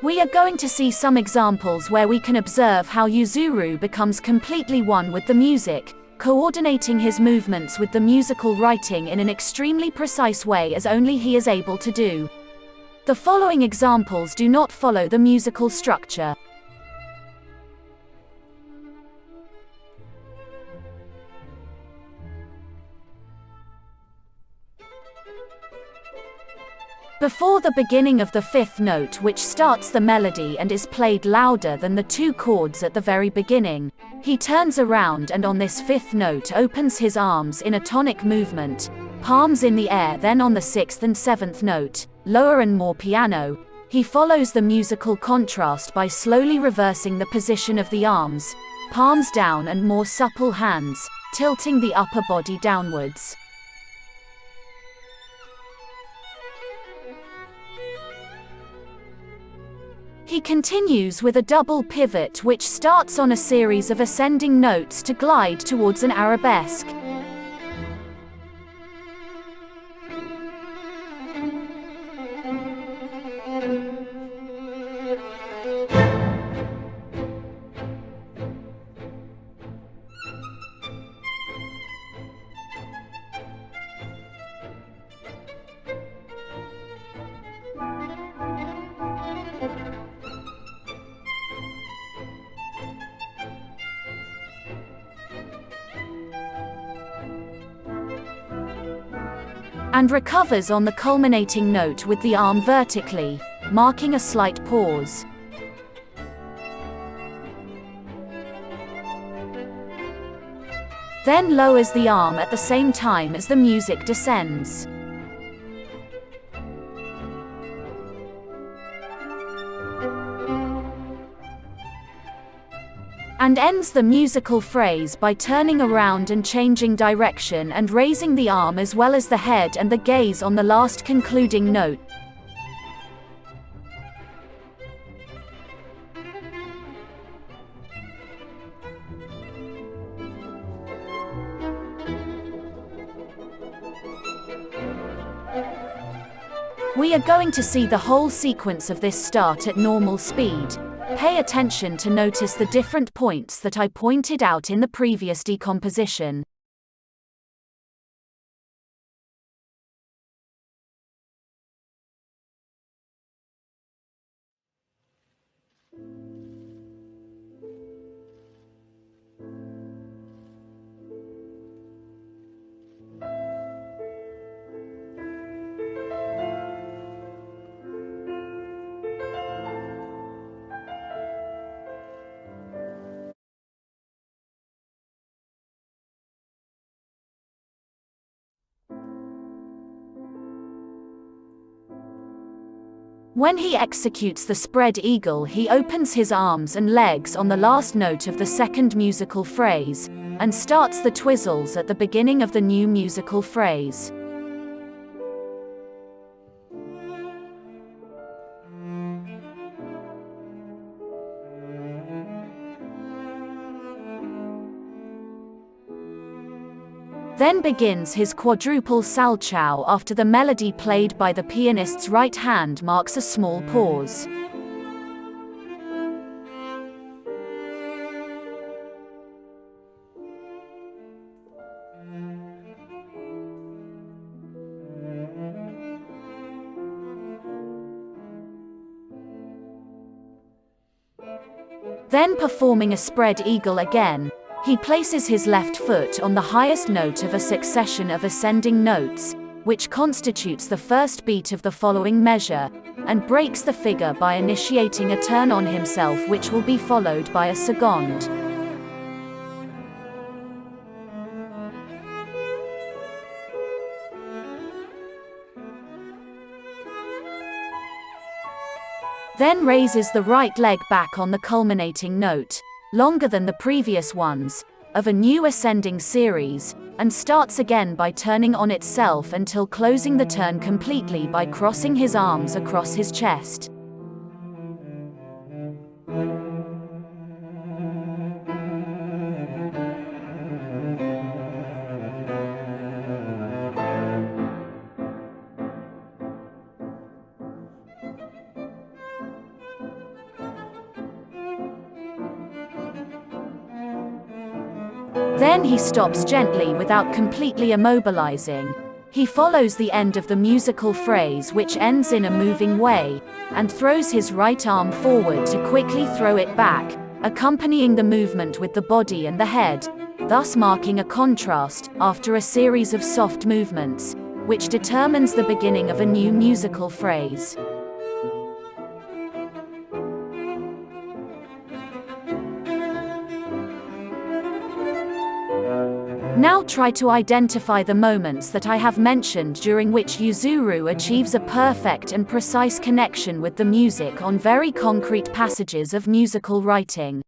We are going to see some examples where we can observe how Yuzuru becomes completely one with the music, coordinating his movements with the musical writing in an extremely precise way as only he is able to do. The following examples do not follow the musical structure. Before the beginning of the fifth note, which starts the melody and is played louder than the two chords at the very beginning, he turns around and on this fifth note opens his arms in a tonic movement, palms in the air. Then on the sixth and seventh note, lower and more piano, he follows the musical contrast by slowly reversing the position of the arms, palms down and more supple hands, tilting the upper body downwards. He continues with a double pivot which starts on a series of ascending notes to glide towards an arabesque. And recovers on the culminating note with the arm vertically, marking a slight pause. Then lowers the arm at the same time as the music descends. And ends the musical phrase by turning around and changing direction and raising the arm as well as the head and the gaze on the last concluding note. We are going to see the whole sequence of this start at normal speed. Pay attention to notice the different points that I pointed out in the previous decomposition. When he executes the spread eagle, he opens his arms and legs on the last note of the second musical phrase, and starts the twizzles at the beginning of the new musical phrase. Then begins his quadruple salchow after the melody played by the pianist's right hand marks a small pause. Then performing a spread eagle again, he places his left foot on the highest note of a succession of ascending notes, which constitutes the first beat of the following measure, and breaks the figure by initiating a turn on himself which will be followed by a seconde. Then raises the right leg back on the culminating note, longer than the previous ones, of a new ascending series, and starts again by turning on itself until closing the turn completely by crossing his arms across his chest. Then he stops gently without completely immobilizing. He follows the end of the musical phrase, which ends in a moving way, and throws his right arm forward to quickly throw it back, accompanying the movement with the body and the head, thus marking a contrast, after a series of soft movements, which determines the beginning of a new musical phrase. Now try to identify the moments that I have mentioned during which Yuzuru achieves a perfect and precise connection with the music on very concrete passages of musical writing.